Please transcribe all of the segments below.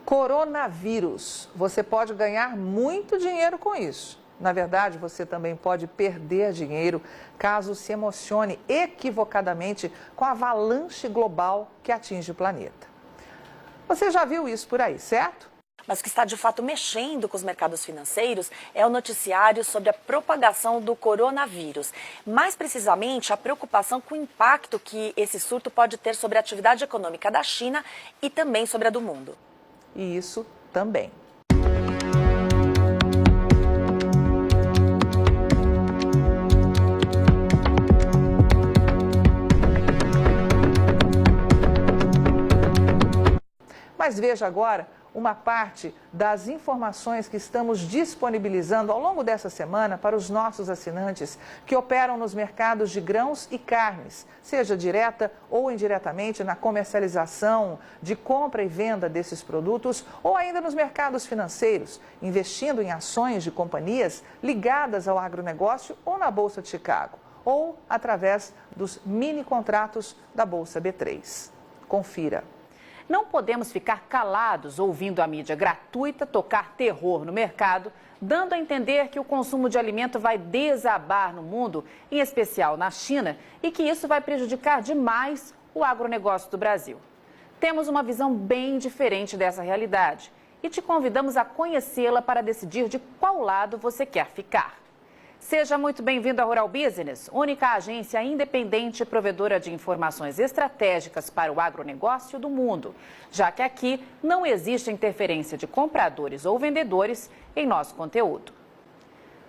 Coronavírus. Você pode ganhar muito dinheiro com isso. Na verdade, você também pode perder dinheiro caso se emocione equivocadamente com a avalanche global que atinge o planeta. Você já viu isso por aí, certo? Mas o que está de fato mexendo com os mercados financeiros é o noticiário sobre a propagação do coronavírus. Mais precisamente, a preocupação com o impacto que esse surto pode ter sobre a atividade econômica da China e também sobre a do mundo. E isso também. Mas veja agora uma parte das informações que estamos disponibilizando ao longo dessa semana para os nossos assinantes que operam nos mercados de grãos e carnes, seja direta ou indiretamente na comercialização, de compra e venda desses produtos ou ainda nos mercados financeiros, investindo em ações de companhias ligadas ao agronegócio ou na Bolsa de Chicago, ou através dos mini contratos da Bolsa B3. Confira. Não podemos ficar calados ouvindo a mídia gratuita tocar terror no mercado, dando a entender que o consumo de alimento vai desabar no mundo, em especial na China, e que isso vai prejudicar demais o agronegócio do Brasil. Temos uma visão bem diferente dessa realidade e te convidamos a conhecê-la para decidir de qual lado você quer ficar. Seja muito bem-vindo à Rural Business, única agência independente e provedora de informações estratégicas para o agronegócio do mundo, já que aqui não existe interferência de compradores ou vendedores em nosso conteúdo.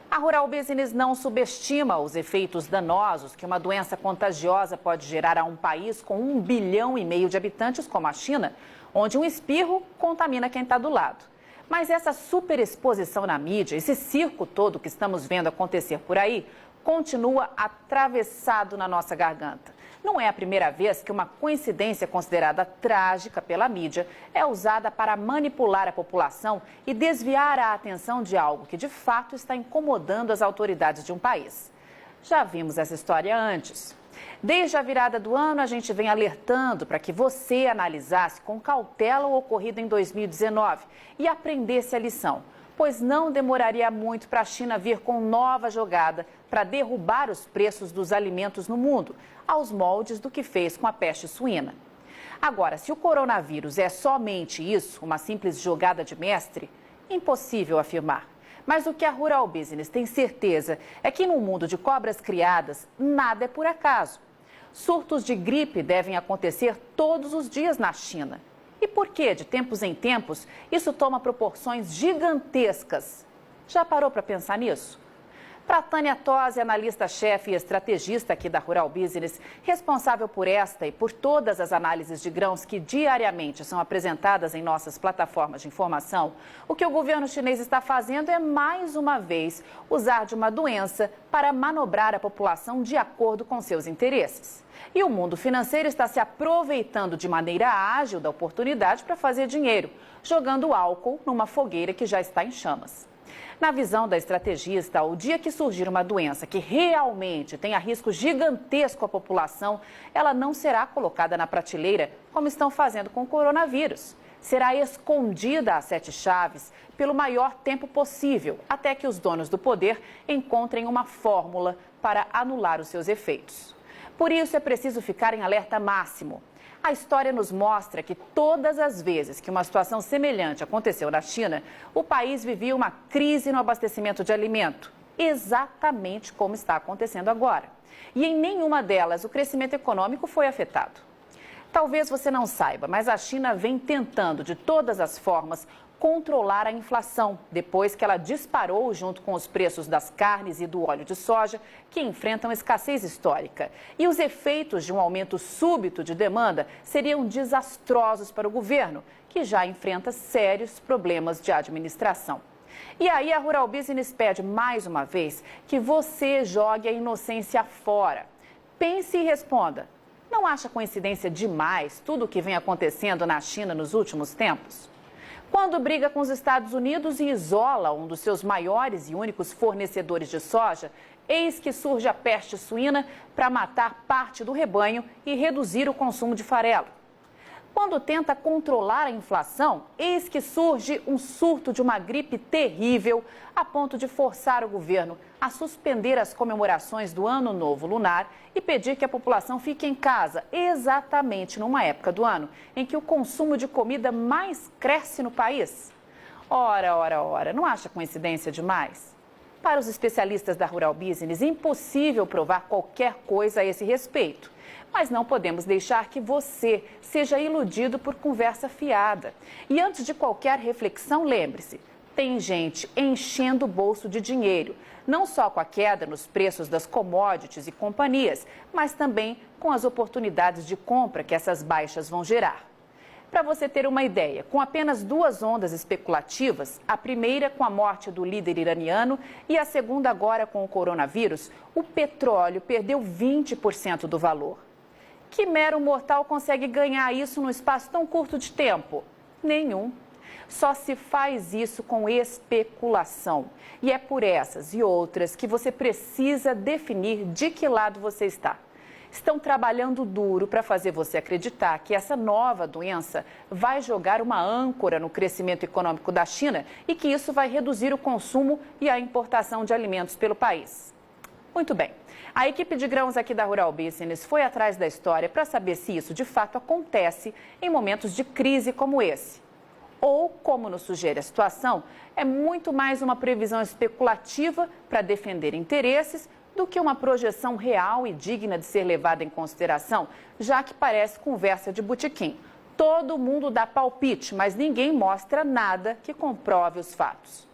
A Rural Business não subestima os efeitos danosos que uma doença contagiosa pode gerar a um país com 1,5 bilhão de habitantes como a China, onde um espirro contamina quem está do lado. Mas essa superexposição na mídia, esse circo todo que estamos vendo acontecer por aí, continua atravessado na nossa garganta. Não é a primeira vez que uma coincidência considerada trágica pela mídia é usada para manipular a população e desviar a atenção de algo que de fato está incomodando as autoridades de um país. Já vimos essa história antes. Desde a virada do ano, a gente vem alertando para que você analisasse com cautela o ocorrido em 2019 e aprendesse a lição, pois não demoraria muito para a China vir com nova jogada para derrubar os preços dos alimentos no mundo, aos moldes do que fez com a peste suína. Agora, se o coronavírus é somente isso, uma simples jogada de mestre, impossível afirmar. Mas o que a Rural Business tem certeza é que no mundo de cobras criadas, nada é por acaso. Surtos de gripe devem acontecer todos os dias na China. E por que, de tempos em tempos, isso toma proporções gigantescas? Já parou para pensar nisso? Para Tânia Tosi, analista-chefe e estrategista aqui da Rural Business, responsável por esta e por todas as análises de grãos que diariamente são apresentadas em nossas plataformas de informação, o que o governo chinês está fazendo é, mais uma vez, usar de uma doença para manobrar a população de acordo com seus interesses. E o mundo financeiro está se aproveitando de maneira ágil da oportunidade para fazer dinheiro, jogando álcool numa fogueira que já está em chamas. Na visão da estrategista, o dia que surgir uma doença que realmente tenha risco gigantesco à população, ela não será colocada na prateleira como estão fazendo com o coronavírus. Será escondida a 7 chaves pelo maior tempo possível, até que os donos do poder encontrem uma fórmula para anular os seus efeitos. Por isso é preciso ficar em alerta máximo. A história nos mostra que todas as vezes que uma situação semelhante aconteceu na China, o país vivia uma crise no abastecimento de alimento, exatamente como está acontecendo agora. E em nenhuma delas o crescimento econômico foi afetado. Talvez você não saiba, mas a China vem tentando de todas as formas controlar a inflação, depois que ela disparou junto com os preços das carnes e do óleo de soja, que enfrentam escassez histórica. E os efeitos de um aumento súbito de demanda seriam desastrosos para o governo, que já enfrenta sérios problemas de administração. E aí a Rural Business pede mais uma vez que você jogue a inocência fora. Pense e responda. Não acha coincidência demais tudo o que vem acontecendo na China nos últimos tempos? Quando briga com os Estados Unidos e isola um dos seus maiores e únicos fornecedores de soja, eis que surge a peste suína para matar parte do rebanho e reduzir o consumo de farelo. Quando tenta controlar a inflação, eis que surge um surto de uma gripe terrível, a ponto de forçar o governo a suspender as comemorações do Ano Novo Lunar e pedir que a população fique em casa, exatamente numa época do ano em que o consumo de comida mais cresce no país. Ora, não acha coincidência demais? Para os especialistas da Rural Business, é impossível provar qualquer coisa a esse respeito. Mas não podemos deixar que você seja iludido por conversa fiada. E antes de qualquer reflexão, lembre-se, tem gente enchendo o bolso de dinheiro, não só com a queda nos preços das commodities e companhias, mas também com as oportunidades de compra que essas baixas vão gerar. Para você ter uma ideia, com apenas 2 ondas especulativas, a primeira com a morte do líder iraniano e a segunda agora com o coronavírus, o petróleo perdeu 20% do valor. Que mero mortal consegue ganhar isso num espaço tão curto de tempo? Nenhum. Só se faz isso com especulação. E é por essas e outras que você precisa definir de que lado você está. Estão trabalhando duro para fazer você acreditar que essa nova doença vai jogar uma âncora no crescimento econômico da China e que isso vai reduzir o consumo e a importação de alimentos pelo país. Muito bem. A equipe de grãos aqui da Rural Business foi atrás da história para saber se isso de fato acontece em momentos de crise como esse. Ou, como nos sugere a situação, é muito mais uma previsão especulativa para defender interesses do que uma projeção real e digna de ser levada em consideração, já que parece conversa de botequim. Todo mundo dá palpite, mas ninguém mostra nada que comprove os fatos.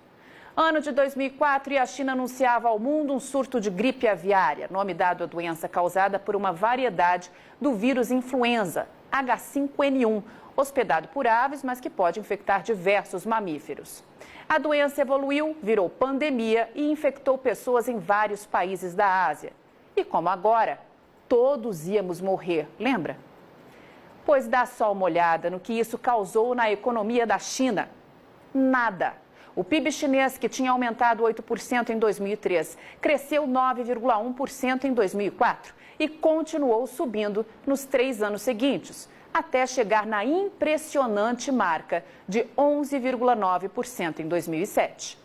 Ano de 2004 e a China anunciava ao mundo um surto de gripe aviária, nome dado à doença causada por uma variedade do vírus influenza, H5N1, hospedado por aves, mas que pode infectar diversos mamíferos. A doença evoluiu, virou pandemia e infectou pessoas em vários países da Ásia. E como agora, todos íamos morrer, lembra? Pois dá só uma olhada no que isso causou na economia da China. Nada. O PIB chinês, que tinha aumentado 8% em 2003, cresceu 9,1% em 2004 e continuou subindo nos 3 anos seguintes, até chegar na impressionante marca de 11,9% em 2007.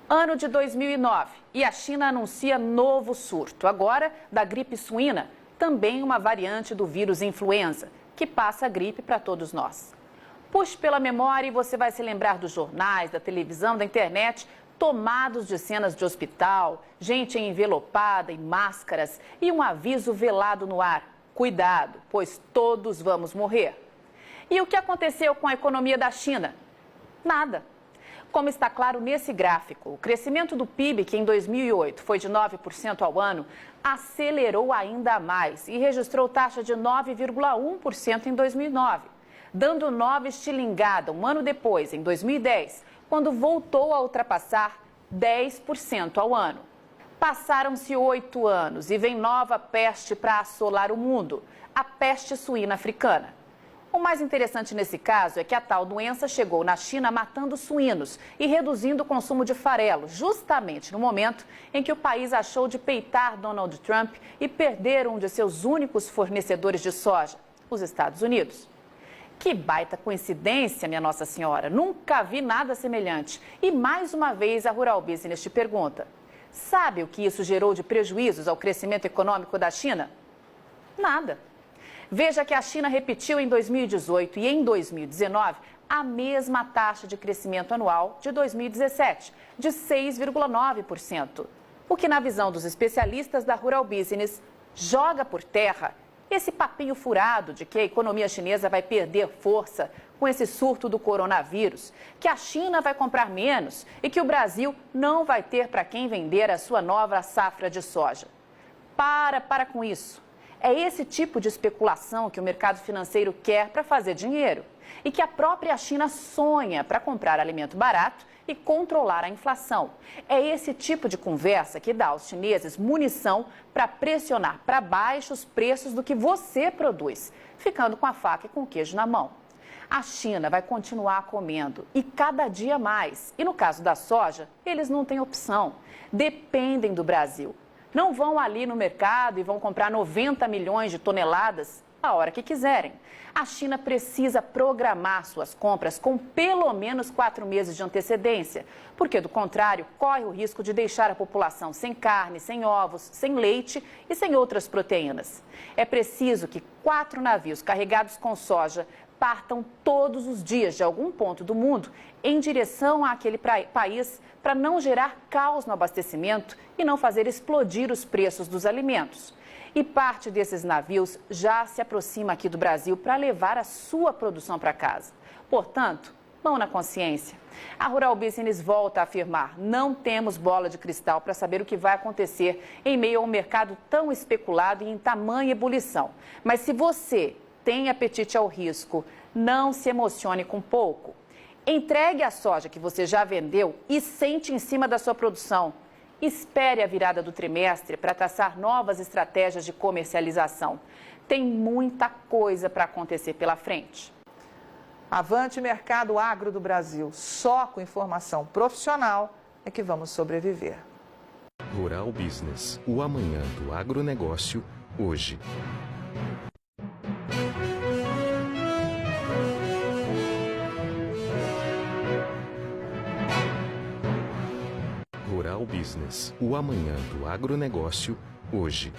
Ano de 2009 e a China anuncia novo surto, agora da gripe suína, também uma variante do vírus influenza, que passa a gripe para todos nós. Puxe pela memória e você vai se lembrar dos jornais, da televisão, da internet, tomados de cenas de hospital, gente envelopada em máscaras e um aviso velado no ar. Cuidado, pois todos vamos morrer. E o que aconteceu com a economia da China? Nada. Como está claro nesse gráfico, o crescimento do PIB, que em 2008 foi de 9% ao ano, acelerou ainda mais e registrou taxa de 9,1% em 2009. Dando nova estilingada um ano depois, em 2010, quando voltou a ultrapassar 10% ao ano. Passaram-se 8 anos e vem nova peste para assolar o mundo, a peste suína africana. O mais interessante nesse caso é que a tal doença chegou na China matando suínos e reduzindo o consumo de farelo, justamente no momento em que o país achou de peitar Donald Trump e perder um de seus únicos fornecedores de soja, os Estados Unidos. Que baita coincidência, minha Nossa Senhora. Nunca vi nada semelhante. E mais uma vez a Rural Business te pergunta: sabe o que isso gerou de prejuízos ao crescimento econômico da China? Nada. Veja que a China repetiu em 2018 e em 2019 a mesma taxa de crescimento anual de 2017, de 6,9%. O que, na visão dos especialistas da Rural Business, joga por terra esse papinho furado de que a economia chinesa vai perder força com esse surto do coronavírus, que a China vai comprar menos e que o Brasil não vai ter para quem vender a sua nova safra de soja. Para com isso. É esse tipo de especulação que o mercado financeiro quer para fazer dinheiro e que a própria China sonha para comprar alimento barato e controlar a inflação. É esse tipo de conversa que dá aos chineses munição para pressionar para baixo os preços do que você produz, ficando com a faca e com o queijo na mão. A China vai continuar comendo e cada dia mais. E no caso da soja, eles não têm opção. Dependem do Brasil. Não vão ali no mercado e vão comprar 90 milhões de toneladas a hora que quiserem. A China precisa programar suas compras com pelo menos 4 meses de antecedência, porque, do contrário, corre o risco de deixar a população sem carne, sem ovos, sem leite e sem outras proteínas. É preciso que 4 navios carregados com soja partam todos os dias de algum ponto do mundo em direção àquele país para não gerar caos no abastecimento e não fazer explodir os preços dos alimentos. E parte desses navios já se aproxima aqui do Brasil para levar a sua produção para casa. Portanto, mão na consciência. A Rural Business volta a afirmar: não temos bola de cristal para saber o que vai acontecer em meio a um mercado tão especulado e em tamanha ebulição. Mas se você tem apetite ao risco, não se emocione com pouco. Entregue a soja que você já vendeu e sente em cima da sua produção. Espere a virada do trimestre para traçar novas estratégias de comercialização. Tem muita coisa para acontecer pela frente. Avante mercado agro do Brasil. Só com informação profissional é que vamos sobreviver. Rural Business, o amanhã do agronegócio, hoje. Rural Business, o amanhã do agronegócio, hoje.